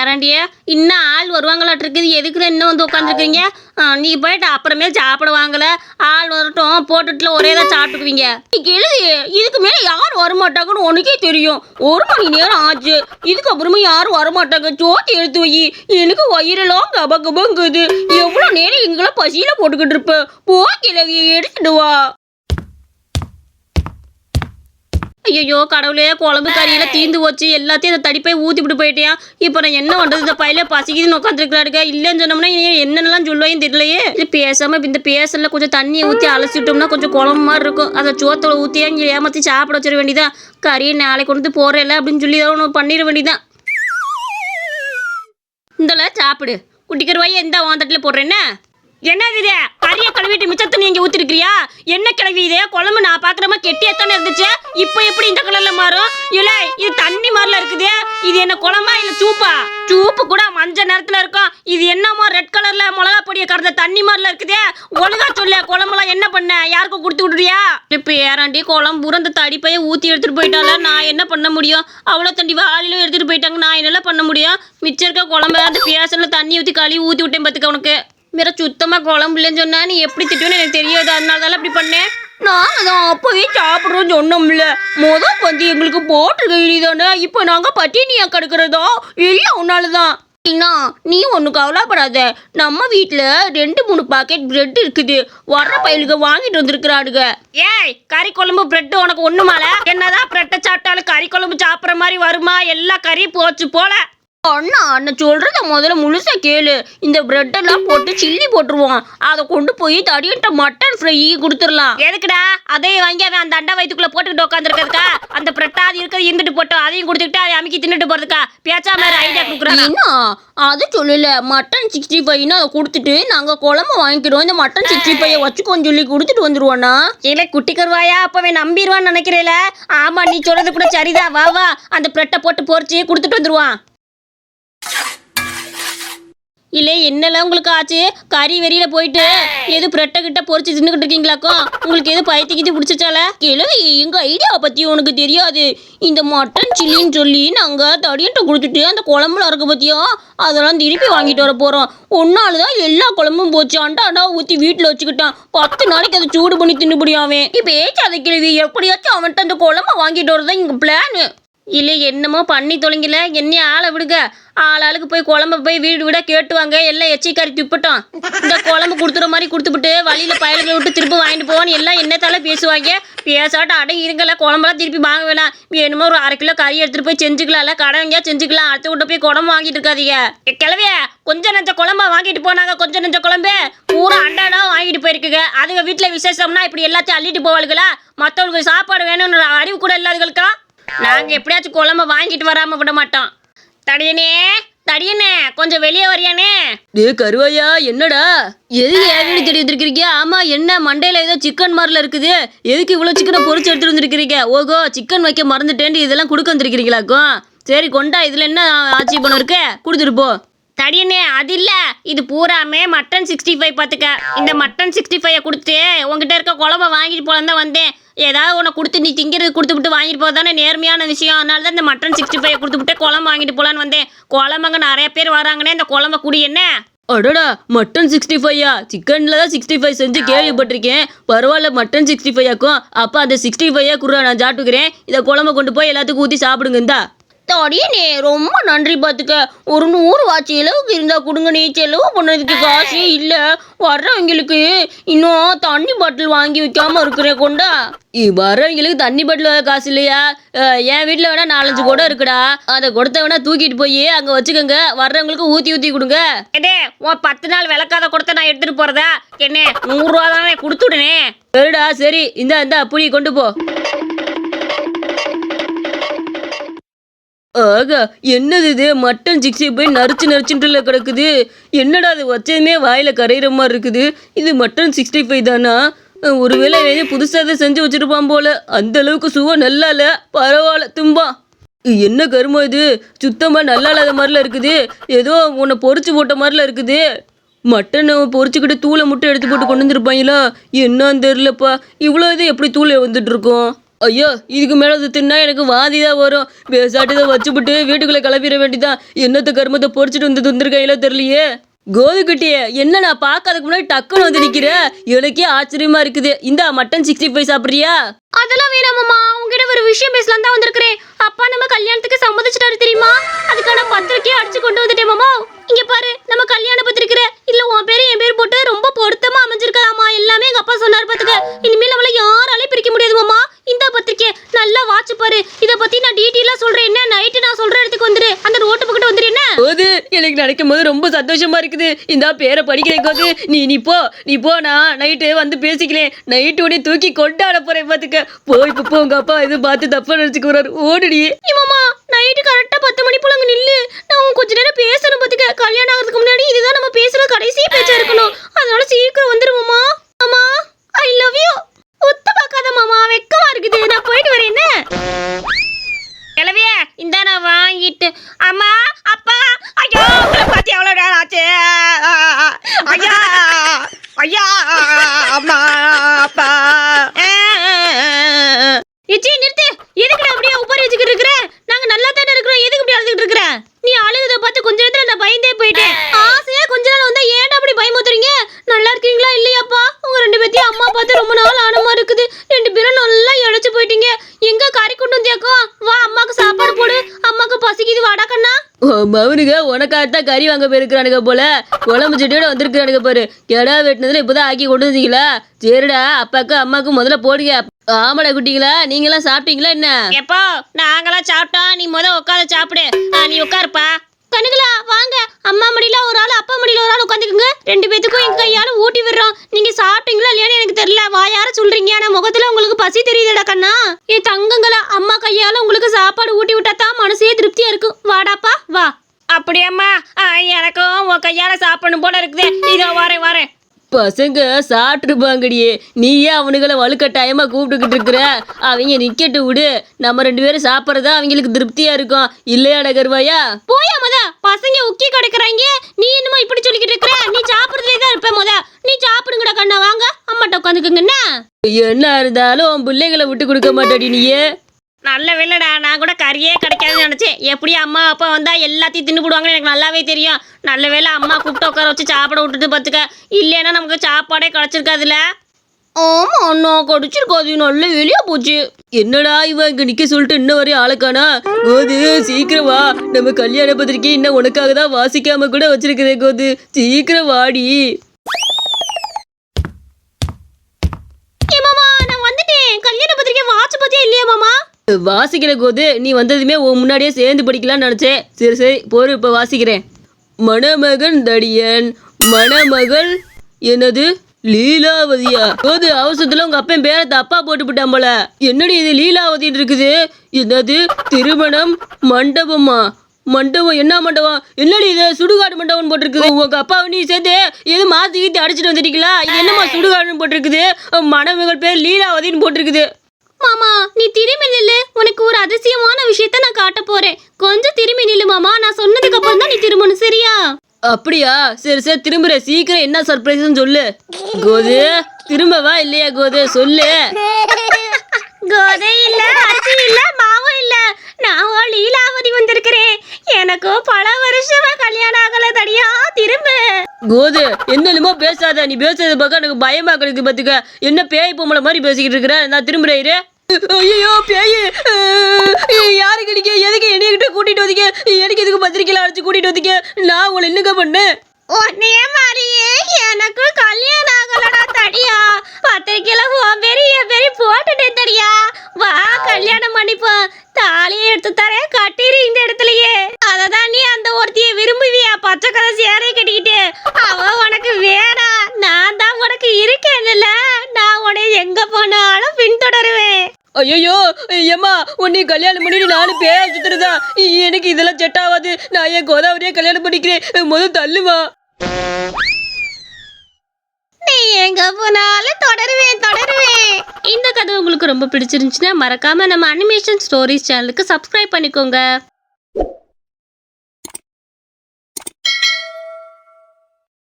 பேராண்டியே இன்னும் ஆள் வருவாங்களாட்டு இருக்குது. எதுக்குன்னு இன்னும் வந்து உட்காந்துருக்கீங்க? நீ போயிட்டு அப்புறமே சாப்பிடுவாங்கல. ஆள் வரட்டும், போட்டுட்டுல ஒரே தான் சாப்பிட்டுக்குவீங்க. எழுதி இதுக்கு மேலே யார் வரமாட்டாங்கன்னு உனக்கே தெரியும். 1 மணி நேரம் ஆச்சு. இதுக்கப்புறமா யாரும் வரமாட்டாங்க. சோத்தி எடுத்து வை. எனக்கு வயிறெல்லாம் கபங்குது. எவ்வளோ நேரம் எங்கெல்லாம் பசியில் போட்டுக்கிட்டு இருப்பேன். போ கிழவி, எடுத்துட்டு வா. ஐயோ கடவுளே, குழம்பு கறியில தீந்து போச்சு. எல்லாத்தையும் அந்த தடிப்பை ஊற்றிவிட்டு போயிட்டேன். இப்போ நான் என்ன பண்ணுறது? இந்த பையில பசிக்குதுன்னு உட்காந்துருக்கிறாருங்க. இல்லைன்னு சொன்னோம்னா என்னென்னலாம் சொல்லுவேன்னு தெரியலையே. இது பேசாமல் இந்த பேசல கொஞ்சம் தண்ணியை ஊற்றி அலசி விட்டோம்னா கொஞ்சம் குழம்பு மாதிரி இருக்கும். அதை சோத்தோட ஊற்றியா இங்கே ஏமாற்றி சாப்பிட வச்சிட வேண்டியதான். கறியை நாளைக்கு கொண்டு வந்து போகிறேல்ல அப்படின்னு சொல்லி தான் ஒன்று பண்ணிட வேண்டியதான். இந்தல சாப்பிடு. குட்டிக்கருவாயை எந்த வாந்தட்டில் போடுறேன்னா என்னது இது? கறியை கழுவிட்டு மிச்சத்தை நீங்க ஊத்திருக்கிறியா? என்ன கிளவி இது? குழம்பு நான் பாக்குறமா கெட்டியாத்தானே இருந்துச்சு. இப்போ எப்படி இந்த கலர்ல மாறும்? இல்ல இது தண்ணி மாதிரில இருக்குது. இது என்ன குழம்பா இல்ல சூப்பா? சூப்பு கூட மஞ்சள் நேரத்துல இருக்கும். இது என்னமா ரெட் கலர்ல மிளகா பொடியை கடந்த தண்ணி மாதிரில இருக்குது. ஒழுங்கா சொல்ல, குழம்புலாம் என்ன பண்ண? யாருக்கும் கொடுத்து விடுறியா? இப்ப ஏறாண்டி குழம்பு அந்த தடிப்பைய ஊத்தி எடுத்துட்டு போயிட்டால, நான் என்ன பண்ண முடியும்? அவ்வளோ தண்டி வாளிலும் எடுத்துட்டு போயிட்டாங்க. நான் என்னெல்லாம் பண்ண முடியும்? மிச்சம் இருக்க குழம்பு அந்த பேசல தண்ணி ஊற்றி கழுவி ஊற்றி விட்டேன் பார்த்துக்க. உனக்கு வேற சுத்தமாக குழம்பு இல்லைன்னு சொன்னா நீ எப்படி திட்டுவேன்னு எனக்கு தெரியாது. அதனால தான் அப்படி பண்ணேன். நாங்கள் தான் அப்போவே சாப்பிட்றோன்னு சொன்னோம்ல. வந்து எங்களுக்கு போட்டு தானே. இப்போ நாங்கள் பட்டினியா கிடக்கிறதோ இல்லை உன்னால தான். நீ ஒன்று கவலைப்படாத. நம்ம வீட்டில் 2-3 பாக்கெட் பிரெட் இருக்குது. வர்ற பயிலுக்கு வாங்கிட்டு வந்திருக்கிறானுங்க. ஏய், கறி குழம்பு பிரெட் உனக்கு ஒண்ணுமால? என்னதான் பிரெட்டை சாப்பிட்டாலும் கறி குழம்பு சாப்பிட்ற மாதிரி வருமா? எல்லா கறியும் போச்சு போல. அண்ணன் சொல்றத முதல்ல முழுசா கேளு. இந்த பிரெட் எல்லாம் போட்டு சில்லி போட்டுருவோம். அதை கொண்டு போய் தடியிட்ட மட்டன் ஃப்ரை கொடுத்துடலாம். எதுக்குடா? அதையும் வாங்கி அவன் அந்த அண்டா வயிற்றுக்குள்ள போட்டுக்கிட்டு உட்காந்துருக்கா? அந்த பிரெட்டா அது இருக்கிறது இருந்துட்டு போட்டோம். அதையும் கொடுத்துக்கிட்டு அதை அமைக்கி தின்னுட்டு போறதுக்கா? பேச்சா மாதிரி ஐடியா கொடுக்குறாங்க. அது சொல்லல, மட்டன் 65 அதை கொடுத்துட்டு நாங்க குழம்பு வாங்கிக்கிறோம். இந்த மட்டன் 65 வச்சுக்கோன்னு சொல்லி கொடுத்துட்டு வந்துருவோண்ணா. இல்லை குட்டி கருவாயா, அப்பவே நம்பிடுவான்னு நினைக்கிறேல. ஆமா, நீ சொல்றது கூட சரிதான். வா அந்த பிரெட்டை போட்டு பொறிச்சு கொடுத்துட்டு வந்துருவான். இல்லை என்னெல்லாம் உங்களுக்கு ஆச்சு? கறி வெறியில போயிட்டு எது பிரெட்டை கிட்ட பொறிச்சு தின்னுக்கிட்டு இருக்கீங்களாக்கோ? உங்களுக்கு எது பயத்திக்கிட்டு பிடிச்சிச்சால? கிழவி, எங்க ஐடியாவை பத்தி உனக்கு தெரியாது. இந்த மட்டன் சில்லின்னு சொல்லி நாங்கள் தடியன்ட்ட கொடுத்துட்டு அந்த குழம்புல இருக்க பத்தியோ அதெல்லாம் திருப்பி வாங்கிட்டு வர போகிறோம். ஒன்னால்தான் எல்லா குழம்பும் போச்சு. அண்டா ஊற்றி வீட்டில் வச்சுக்கிட்டான். 10 நாளைக்கு அதை சூடு பண்ணி தின்னுபடியாவே. இப்போ ஏச்சாத கிழவி, எப்படியாச்சும் அவன்கிட்ட அந்த குழம்பை வாங்கிட்டு வரதான் இங்கே பிளானு. இல்லை என்னமோ பண்ணி தொலைங்கல. என்னைய ஆளை விடுங்க. ஆளுக்கு போய் குழம்பு போய் வீடு வீடாக கேட்டுவாங்க. எல்லாம் எச்சிக்காரி துப்பட்டோம். இந்த குழம்பு கொடுத்துற மாதிரி கொடுத்துவிட்டு வழியில் பயலுகளை விட்டு திருப்பி வாங்கிட்டு போவோன்னு எல்லாம் என்னத்தால பேசுவாங்க. பேசாட்டம் அடங்கி இருங்கல. குழம்புலாம் திருப்பி வாங்க வேணாம். என்னமோ ஒரு 1/2 கிலோ கறி எடுத்துகிட்டு போய் செஞ்சுக்கலாம்ல. கடை எங்கேயா செஞ்சுக்கலாம். அடுத்த விட்டு போய் குழம்பு வாங்கிட்டு இருக்காதீங்க. கிளவிய கொஞ்சம் நெஞ்ச குழம்பா வாங்கிட்டு போனாங்க. கொஞ்சம் நெஞ்ச குழம்பு பூரா அண்டாடா வாங்கிட்டு போயிருக்குங்க. அதுங்க வீட்டில் விசேஷம்னா இப்படி எல்லாத்தையும் அள்ளிட்டு போவாளுங்களா? மற்றவங்களுக்கு சாப்பாடு வேணும்னு அறிவு கூட இல்லாதவங்களுக்கா? நாங்கள் எப்படியாச்சும் குழம்பு வாங்கிட்டு வராமல் விட மாட்டோம். தடியனே கொஞ்சம் வெளியே வரியானே. கருவாயா, என்னடா எதுக்கு ஏன்னு தெரிய வந்துருக்கிறீங்க? ஆமா, என்ன மண்டையில ஏதோ சிக்கன் மாதிரில இருக்குது. எதுக்கு இவ்வளோ சிக்கனை பொறிச்சு எடுத்துட்டு வந்துருக்கிறீங்க? ஓகோ, சிக்கன் வைக்க மறந்துட்டேன். இதெல்லாம் கொடுக்க வந்துருக்கிறீங்களாக்கும். சரி கொண்டா, இதுல என்ன ஆட்சி பணம் இருக்கு? கொடுத்துட்டு போ. தடியனே அது இல்லை, இது பூராமே மட்டன் 65 பார்த்துக்க. இந்த மட்டன் 65 கொடுத்து உங்ககிட்ட இருக்க குழம்பை வாங்கிட்டு போலாம் தான் வந்தேன். ஏதாவது உன்னை கொடுத்து நீ திங்கிறது கொடுத்துவிட்டு வாங்கிட்டு போதானே நேர்மையான விஷயம். அதனால தான் இந்த மட்டன் 65 கொடுத்துவிட்டு குழம்பு வாங்கிட்டு போகலான்னு வந்தேன். குழம்புங்க நிறைய பேர் வராங்கன்னே இந்த குழம்பை குடி. என்ன அடடா, மட்டன் 65யா? சிக்கன்ல தான் 65 செஞ்சு கேள்விப்பட்டிருக்கேன். பரவாயில்ல, மட்டன் 65ஆக்கும். அப்போ அந்த 65 குடுறா, நான் சாப்பிட்டுக்கிறேன். இதை குழம்பு கொண்டு போய் எல்லாத்துக்கும் ஊற்றி சாப்பிடுங்க. இந்தா தடியனே, ரொம்ப நன்றி. பார்த்துக்க, ஒரு 100 வாட்சி அளவுக்கு இருந்தா கொடுங்க. நீ செலவு பண்ணதுக்கு காசே இல்லை. வர்றவங்களுக்கு இன்னும் தண்ணி பாட்டில் வாங்கி வைக்காம இருக்கிறேன். கொண்டா, வர்றவங்களுக்கு தண்ணி பாட்டில் காசு இல்லையா? என் வீட்டில் வேணா 4-5 குடம் இருக்குடா. அதை கொடுத்த வேணா தூக்கிட்டு போய் அங்கே வச்சுக்கோங்க. வர்றவங்களுக்கு ஊற்றி கொடுங்க. ஏதே உன் 10 நாள் விளக்காத கொடுத்த நான் எடுத்துட்டு போறதா? என்ன 100 ரூபா தானே கொடுத்துடுனே. சரிடா, சரி, இந்தா புளி கொண்டு போ. ஆகா, என்னது இது? மட்டன் 65 நரிச்சுன்ட்டுல கிடக்குது. என்னடா அது? வச்சதுமே வாயில கரையிற மாதிரி இருக்குது. இது மட்டன் 65 தானா? ஒருவேளை புதுசாக தான் செஞ்சு வச்சிருப்பான் போல. அந்த அளவுக்கு சுவை நல்லா இல்லை. பரவாயில்ல, தும்பா. என்ன கருமம் இது? சுத்தமாக நல்லா இல்லாத மாதிரில இருக்குது. ஏதோ உன்னை பொறிச்சு போட்ட மாதிரில இருக்குது. மட்டனை பொறிச்சுக்கிட்டு தூளை மட்டும் எடுத்து போட்டு கொண்டு வந்துருப்பாங்களா? என்னன்னு தெரிலப்பா. இவ்வளோ இது எப்படி தூளை வந்துட்டு இருக்கோம்? ஐயோ இதுக்கு மேலே அது தின்னா எனக்கு வாதி தான் வரும். பேசாட்டி தான் வச்சுவிட்டு வீட்டுக்குள்ளே கிளப்பிட வேண்டியதான். என்னத்த கருமத்தை பொறிச்சிட்டு வந்து துந்திருக்கையில தெரியலையே. கோதுக்குட்டியே என்ன நான் பார்க்காததுக்கு முன்னாடி டக்குன்னு வந்து நிற்கிற. எனக்கே ஆச்சரியமா இருக்குது. இந்த மட்டன் 65 சாப்பிட்றியா? அதெல்லாம் வேணாமாம்மா. உங்ககிட்ட ஒரு விஷயம் பேசலாம் தான் வந்திருக்கிறேன். அப்பா நம்ம கல்யாணத்துக்கு சம்மதிச்சிட்டாரு தெரியுமா? அதுக்கான பத்திரிக்கையை அடிச்சு கொண்டு வந்துட்டேன் மாமா. இங்க பாரு நம்ம கல்யாண பத்திரிக்கை இல்ல உன் பேரு என் பேர் போட்டு ரொம்ப பொருத்தமா அமைஞ்சிருக்கலாமா. எல்லாமே எங்க அப்பா சொன்னார் பாத்துக்க. இனிமேல் நம்மள யாராலையும் பிரிக்க முடியாது மாமா. இந்த பத்திரிக்கை நல்லா வாட்ச் பாரு. இத பத்தி நான் டீட்டெயிலா சொல்றேன். என்ன நைட்டு நான் சொல்ற இடத்துக்கு வந்துரு. அந்த ரோட்டு பக்கத்துல வந்துரு. என்ன அது எனக்கு நினைக்கும் போது ரொம்ப சந்தோஷமா இருக்குது. இந்த பேரை படிக்கிறேன் கோது. நீ போ நான் நைட்டு வந்து பேசிக்கிறேன். நைட்டு உடனே தூக்கி கொண்டாட போறேன் பாத்துக்க. போய் இப்போ உங்க அப்பா இது பார்த்து தப்பா நினைச்சுக்கிறாரு. ஓடுடி மாமா. நைட்டு கரெக்டா 10 மணி போல அங்க நில்லு. நான் கொஞ்ச நேரம் பேசணும் பாத்துக்க. கல்யாணம் ஆகிறதுக்கு முன்னாடி இதுதான் நம்ம பேசுற கடைசி பேச்சா இருக்கணும். அதனால சீக்கிரம் வந்துருவோமா. மாமா ஐ லவ் யூ. ஒத்த பார்க்காத மாமா. வெக்கமா இருக்குது. நான் போயிட்டு வரேன். என்ன கிளவிய இந்த நான் வாங்கிட்டு. அம்மா அப்பா ஐயோ உங்களை பார்த்து எவ்வளோ நேரம் ஆச்சு. ஐயா ஐயா அம்மா அப்பா. எச்சி நிறுத்து. எதுக்கு நான் அப்படியே உப்பாரி வச்சுக்கிட்டு இருக்கிறேன்? நாங்க நல்லா தானே இருக்கிறோம். எதுக்கு இப்படி அழுதுகிட்டு இருக்கிற? நீ அழுகுத பார்த்து கொஞ்ச நேரத்துல நான் பயந்தே போயிட்டேன். ஆசையா கொஞ்ச நாள் வந்தா ஏன்டா அப்படி பயமுத்துறீங்க? நல்லா இருக்கீங்களா இல்லையாப்பா? உங்க 2 பேத்தையும் அம்மா பார்த்து ரொம்ப நாள் ஆனமா இருக்குது. 2 பேரும் நல்லா இழைச்சு போயிட்டீங்க. எங்க கறி கொண்டு வந்தியாக்கோ? வா அம்மாக்கு சாப்பாடு போடு. அம்மாக்கு பசிக்குது. வாடா கண்ணா. மவனுங்க உனக்காகத்தான் கறி வாங்க போயிருக்கிறானுங்க போல. குழம்பு செட்டியோட வந்திருக்கிறானுங்க பாரு. கெடா வெட்டினதுல இப்பதான் ஆக்கி கொண்டு வந்தீங்களா? சரிடா அப்பாக்கு அம்மாக்கு முதல்ல போடுங்க. ஆமாடா குட்டிங்களா நீங்களாம் சாப்பிட்டீங்களா? என்ன எப்போ நாங்களாம் சாப்பிட்டோம். நீ உட்காந்து சாப்பிடு. நீ உட்காருப்பா. கண்ணுங்களா வாங்க. அம்மா மடியில ஒரு ஆள் அப்பா மடியில ஒரு ஆள் உட்காந்துக்குங்க. 2 பேத்துக்கும் எங்க கையால ஊட்டி விடுறோம். நீங்க சாப்பிட்டீங்களா இல்லையான்னு எனக்கு தெரியல. வாயார சொல்றீங்க. ஆனா முகத்துல உங்களுக்கு பசி தெரியுதுடா கண்ணா. என் தங்கங்களா அம்மா கையால உங்களுக்கு சாப்பாடு ஊட்டி விட்டா தான் மனசே திருப்தியா இருக்கும். வாடாப்பா வா. அப்படியம்மா எனக்கும் உன் கையால சாப்பிடணும் போல இருக்குது. இதோ வரேன். பசங்க சாப்பிட்டுருப்பாங்கடியே. நீயே அவனுங்களை வலுக்கட்டாயமா கூப்பிட்டுக்கிட்டு இருக்கிற. அவங்க நிக்கட்டு விடு. நம்ம 2 பேரும் சாப்பிட்றதா அவங்களுக்கு திருப்தியா இருக்கும். இல்லையாடா கருவாயா? போயா பசங்க உக்கி கிடக்குறாங்க. நீ என்னமோ இப்படி சொல்லிக்கிட்டு இருக்கிற? நீ சாப்பிட்றதுலே தான் இருப்ப. நீ சாப்பிடுங்கடா கண்ணா. வாங்க அம்மாட்ட உட்காந்துக்குங்க. என்ன இருந்தாலும் உன் பிள்ளைகளை விட்டு கொடுக்க மாட்டாடி நீயே. நல்ல வேலைடா. நான் கூட கறியே கிடைக்காதுன்னு நினச்சேன். எப்படி அம்மா அப்பா வந்தால் எல்லாத்தையும் தின்னு போடுவாங்கன்னு எனக்கு நல்லாவே தெரியும். நல்ல வேலை அம்மா கூப்பிட்டு உட்கார வச்சு சாப்பிட விட்டுட்டு பார்த்துக்க. இல்லைன்னா நமக்கு சாப்பாடே கிடச்சிருக்காதுல்ல. ஆமா அண்ணா கடிச்சிருக்காது. நல்ல வெளியா போச்சு. என்னடா இவன் இங்க நிக்க சொல்லிட்டு இன்ன வரையும் ஆளுக்கானா? கோது சீக்கிரம் வா. நம்ம கல்யாண பத்திரிக்கை இன்னும் உனக்காக தான் வாசிக்காம கூட வச்சிருக்கிறேன். கோது சீக்கிரம் வாடி. நான் வந்துட்டேன். கல்யாண பத்திரிக்கை வாட்ச் பத்தியே இல்லையா மாமா? வாசிக்கிற கோது நீ வந்ததுமே முன்னாடியே சேர்ந்து படிக்கலாம்னு நினைச்சேன். சரி போரு இப்ப வாசிக்கிறேன். மணமகன் தடியன் மணமகள் என்னது லீலாவதியா? கோது அவசரத்துல உங்க அப்பன் பேரை தப்பா போட்டு விட்டான் போல. என்னடி இது லீலாவதின்னு இருக்குது? என்னது திருமணம் மண்டபமா? மண்டபம் என்ன மண்டபம்? என்னடி இது சுடுகாடு மண்டபம் போட்டிருக்குது. உங்க அப்பாவை நீ சேர்த்து எது மாத்தி அடிச்சுட்டு வந்துட்டீங்களா? என்னமா சுடுகாடுன்னு போட்டிருக்குது? மணமகள் பேர் லீலாவதின்னு போட்டிருக்குது. மாமா நீ திரும்பி நில்லு. உனக்கு ஒரு அதிசயமான விஷயத்த நான் காட்ட போறேன். கொஞ்சம் திரும்பி நில்லு மாமா. நான் சொன்னதுக்கு அப்புறம் தான் நீ திரும்பணும். சரியா? அப்படியா? சரி திரும்புற. சீக்கிரம் என்ன சர்ப்ரைஸ்னு சொல்லு. கோது திரும்பவா இல்லையா? கோது சொல்லு. கோதை இல்ல அச்சி இல்ல மாவும் இல்ல. நான் லீலாவதி வந்திருக்கிறேன். எனக்கு பல வருஷமா கல்யாணம் ஆகல. தடியா திரும்ப. கோது என்னலுமோ பேசாத. நீ பேசுறது பார்க்க எனக்கு பயமா கிடைக்குது பாத்துக்க. என்ன பேய் பொம்பளை மாதிரி பேசிக்கிட்டு இருக்கிற. நான் திரும்புறேன். ஐயோ பேய் யாரு கிடைக்க? எதுக்கு என்னைய கூட்டிட்டு வந்தீங்க? எனக்கு எதுக்கு பத்திரிக்கையில அடிச்சு கூட்டிட்டு வந்தீங்க? நான் உங்களை என்னங்க பண்ணேன்? உன்னைய மாதிரியே எனக்கு கல்யாணம் ஆகலடா தடியா. பத்திரிக்கையில பெரிய போட்டுட்டேன் தடியா. வா கல்யாணம் பண்ணிப்போம். தாலியை எடுத்து தரேன். கட்டிரு இந்த இடத்துலயே. அததான் நீ அந்த ஒருத்திய விரும்புவியா? பச்சை கலர் சேரையை கட்டிக்கிட்டு. அவ உனக்கு வேணாம். நான் தான் உனக்கு இருக்கேன்ல. நான் உன்னை எங்க போனாலும் பின்தொடருவேன். ஐயோ ஏம்மா உன்னை கல்யாணம் பண்ணிட்டு நானும் பேய சுத்துறதா? எனக்கு இதெல்லாம் செட் ஆகாது. நான் என் கோதாவரியே கல்யாணம் பண்ணிக்கிறேன். முதல் தள்ளுமா. நீ எங்க போனாலும் தொடருவேன். இந்த கதை உங்களுக்கு ரொம்ப பிடிச்சிருந்துச்சுன்னா மறக்காம நம்ம அனிமேஷன் ஸ்டோரிஸ் சேனலுக்கு சப்ஸ்கிரைப் பண்ணிக்கோங்க.